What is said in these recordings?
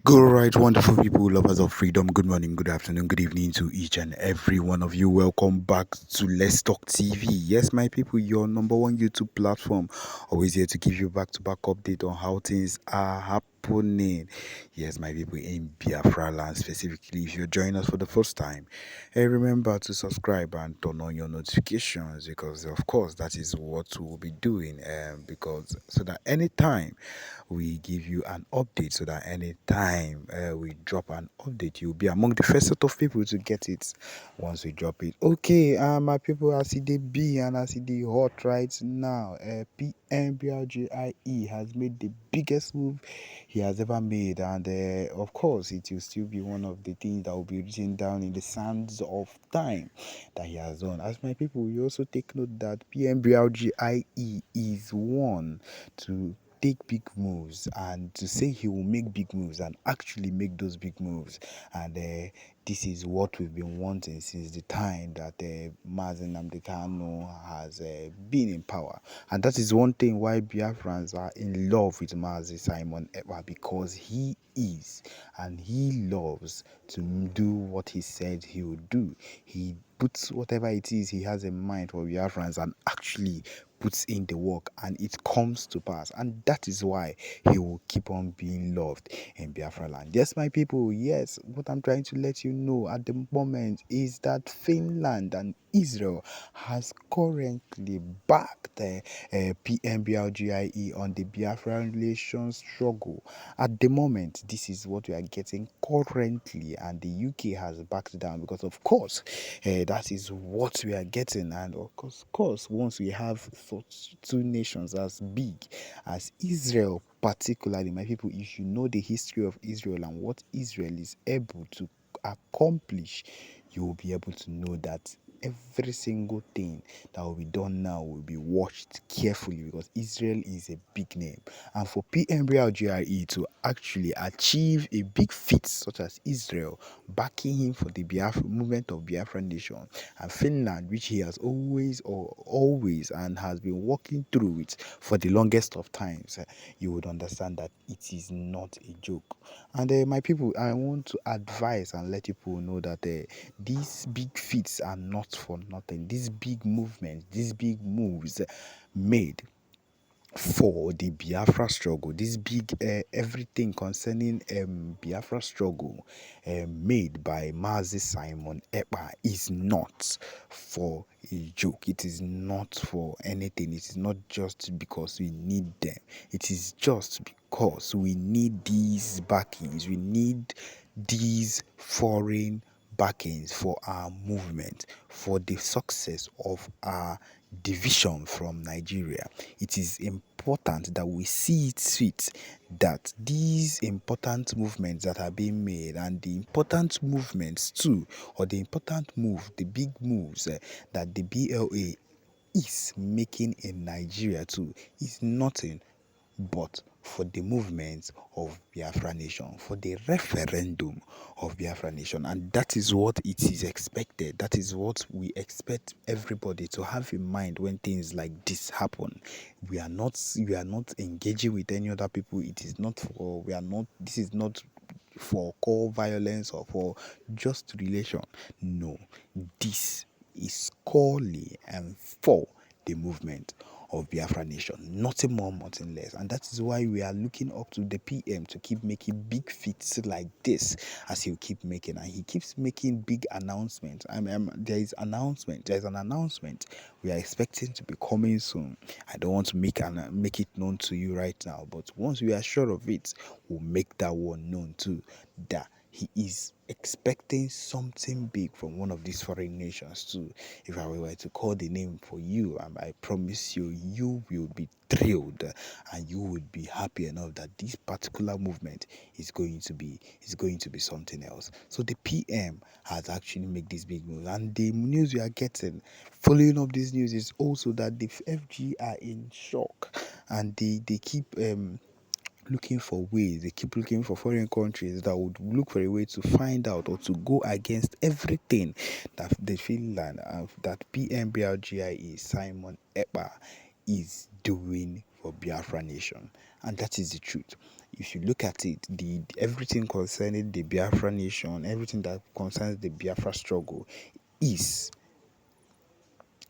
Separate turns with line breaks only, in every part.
Good right, wonderful people, lovers of freedom. Good morning, good afternoon, good evening to each and every one of you. Welcome back to Let's Talk TV. Yes, my people, your number one YouTube platform. Always here to give you back-to-back update on how things are happening. Yes, my people, in Biafra land specifically. If you're joining us for the first time, remember to subscribe and turn on your notifications because, of course, that is what we'll be doing. Because so that anytime we give you an update, so that anytime we drop an update, you'll be among the first set of people to get it once we drop it. Okay, my people, I see the B and I see the hot right now. PMBRGIE has made the biggest move he has ever made, and of course, it will still be one of the things that will be written down in the sands of time that he has done. As my people, you also take note that PMBRGIE is one to take big moves and to say he will make big moves and actually make those big moves. And this is what we've been wanting since the time that Mazen Namdekano has been in power. And that is one thing why Biafrans are in love with Mazi Simon Èkpá, because he is and he loves to do what he said he would do. He puts whatever it is he has in mind for Biafrans and actually puts in the work, and it comes to pass. And that is why he will keep on being loved in Biafra land. Yes, my people, yes, what I'm trying to let you know at the moment is that Finland and Israel has currently backed the PMBRGIE on the Biafra relations struggle. At the moment, this is what we are getting currently, and the UK has backed down because, of course, that is what we are getting. And of course, once we have such two nations as big as Israel, particularly, my people, if you know the history of Israel and what Israel is able to accomplish, you will be able to know that every single thing that will be done now will be watched carefully, because Israel is a big name. And for PMBRGIE to actually achieve a big feat such as Israel backing him for the Biafra movement of Biafra nation, and Finland, which he has always and has been working through it for the longest of times, you would understand that it is not a joke. And my people, I want to advise and let people know that these big feats are not for nothing. These big movements, these big moves made for the Biafra struggle, this big everything concerning Biafra struggle made by Mazi Simon Èkpá is not for a joke. It is not for anything. It is not just because we need them. It is just because we need these backings. We need these foreign backings for our movement, for the success of our division from Nigeria. It is important that we see it fit that these important movements that are being made, and the important movements too, or the important move, the big moves that the BLA is making in Nigeria too, is nothing but for the movement of Biafra nation, for the referendum of Biafra nation. And that is what it is expected. That is what we expect everybody to have in mind when things like this happen. We are not engaging with any other people. It is not for this is not for core violence or for just relation. No, this is clearly and for the movement of Biafra nation, nothing more, nothing less. And that is why we are looking up to the PM to keep making big feats like this, as he'll keep making, and he keeps making big announcements. There's an announcement we are expecting to be coming soon. I don't want to make it known to you right now, but once we are sure of it, we'll make that one known too, that he is expecting something big from one of these foreign nations too. If I were to call the name for you, I promise you, you will be thrilled and you would be happy enough that this particular movement is going to be something else. So the PM has actually made this big move, and the news we are getting following up this news is also that the FG are in shock, and they keep looking for ways. They keep looking for foreign countries that would look for a way to find out or to go against everything that the Finland, that PMBRGIE Simon Èkpá is doing for Biafra nation, and that is the truth. If you look at it, the everything concerning the Biafra nation, everything that concerns the Biafra struggle is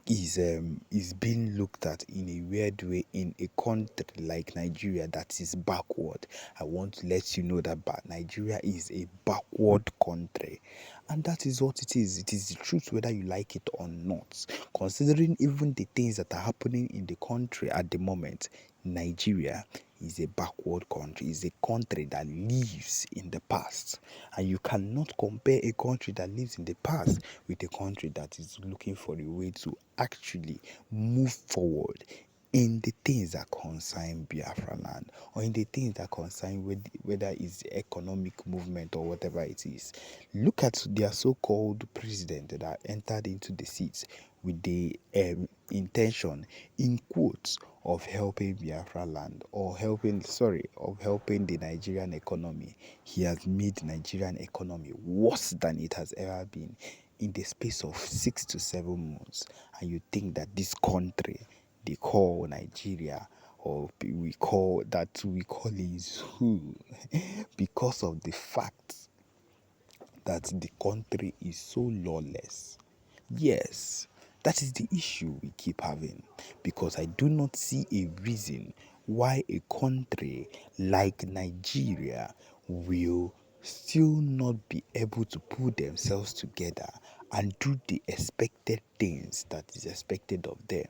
is being looked at in a weird way in a country like Nigeria that is backward. I want to let you know that Nigeria is a backward country, and that is what it is. It is the truth whether you like it or not. Considering even the things that are happening in the country at the moment, Nigeria is a backward country, is a country that lives in the past. And you cannot compare a country that lives in the past with a country that is looking for a way to actually move forward in the things that concern Biafra land, or in the things that concern whether it's economic movement or whatever it is. Look at their so-called president that entered into the seats with the intention, in quotes, of helping Biafra land, or helping the Nigerian economy. He has made the Nigerian economy worse than it has ever been in the space of 6 to 7 months. And you think that this country they call Nigeria, or we call is who, because of the fact that the country is so lawless. Yes, that is the issue we keep having, because I do not see a reason why a country like Nigeria will still not be able to pull themselves together and do the expected things that is expected of them.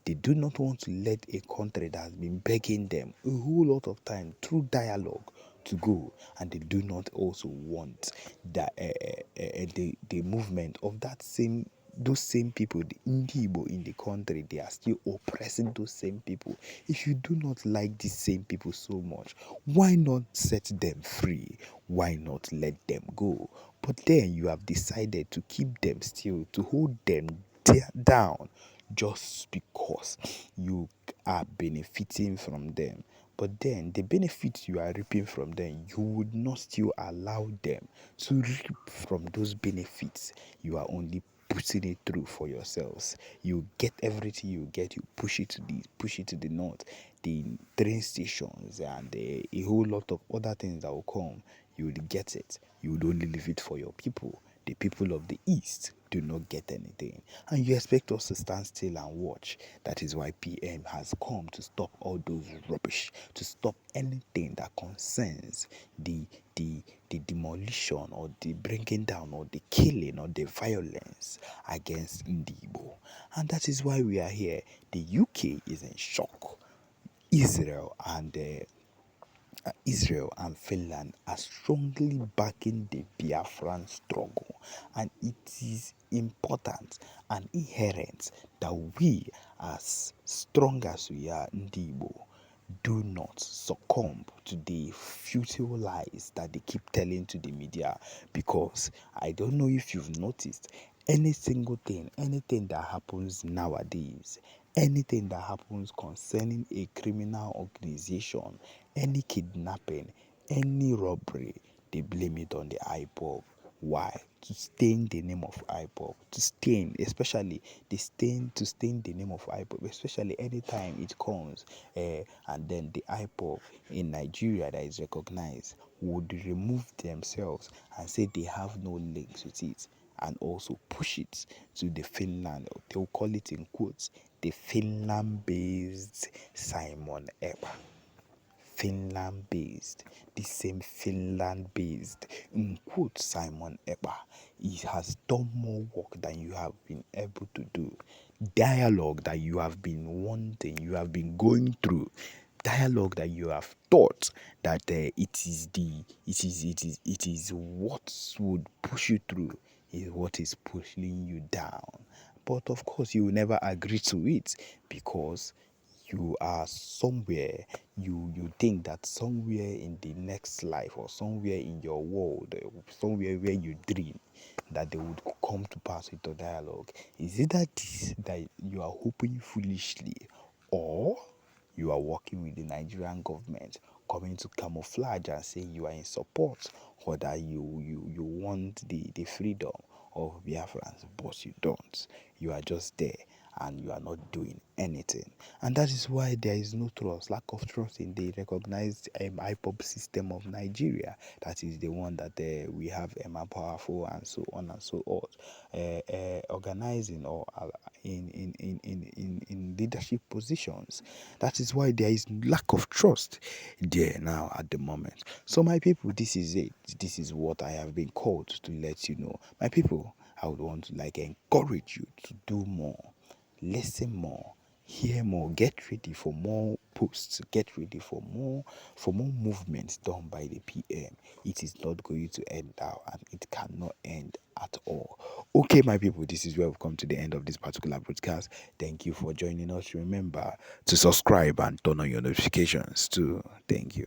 They do not want to let a country that has been begging them a whole lot of time through dialogue to go, and they do not also want that the movement of those same people, the Igbo in the country. They are still oppressing those same people. If you do not like these same people so much, why not set them free? Why not let them go? But then you have decided to keep them still, to hold them down, just because you are benefiting from them. But then the benefits you are reaping from them, you would not still allow them to reap from those benefits. You are only putting it through for yourselves. You get everything you get, you push it to the north, the train stations, and a whole lot of other things that will come. You would get it. You would only leave it for your people. The people of the East do not get anything. And you expect us to stand still and watch. That is why PM has come to stop all those rubbish, to stop anything that concerns the demolition, or the bringing down, or the killing, or the violence against Ndibo. And that is why we are here. The UK is in shock. Israel and Finland are strongly backing the Biafran struggle, and it is important and inherent that we, as strong as we are, Ndibo, do not succumb to the futile lies that they keep telling to the media. Because I don't know if you've noticed, anything that happens nowadays, anything that happens concerning a criminal organization, any kidnapping, any robbery, they blame it on the IPOB. Why? To stain the name of IPOB. To stain the name of IPOB, especially anytime it comes, and then the IPOB in Nigeria that is recognized would remove themselves and say they have no links with it, and also push it to the Finland, or they'll call it in quotes, the Finland-based Simon Èkpá. This same Finland-based, in quotes, Simon Èkpá, he has done more work than you have been able to do. Dialogue that you have been wanting, you have been going through, dialogue that you have thought that it is what would push you through, is what is pushing you down. But of course, you will never agree to it, because you are somewhere, you think that somewhere in the next life, or somewhere in your world, somewhere where you dream, that they would come to pass with a dialogue. Is it that you are hoping foolishly, or you are working with the Nigerian government, coming to camouflage and saying you are in support, or that you want the freedom of Biafrans, but you don't. You are just there and you are not doing anything. And that is why there is no trust, lack of trust in the recognized IPOB system of Nigeria. That is the one that we have powerful and so on and so forth, organizing or in leadership positions. That is why there is lack of trust there now at the moment. So my people, this is it. This is what I have been called to let you know. My people, I would want to encourage you to do more, listen more, hear more, get ready for more posts, get ready for more movements done by the PM. It is not going to end now, and it cannot end at all. Okay, my people, this is where we've come to the end of this particular broadcast. Thank you for joining us. Remember to subscribe and turn on your notifications too. Thank you.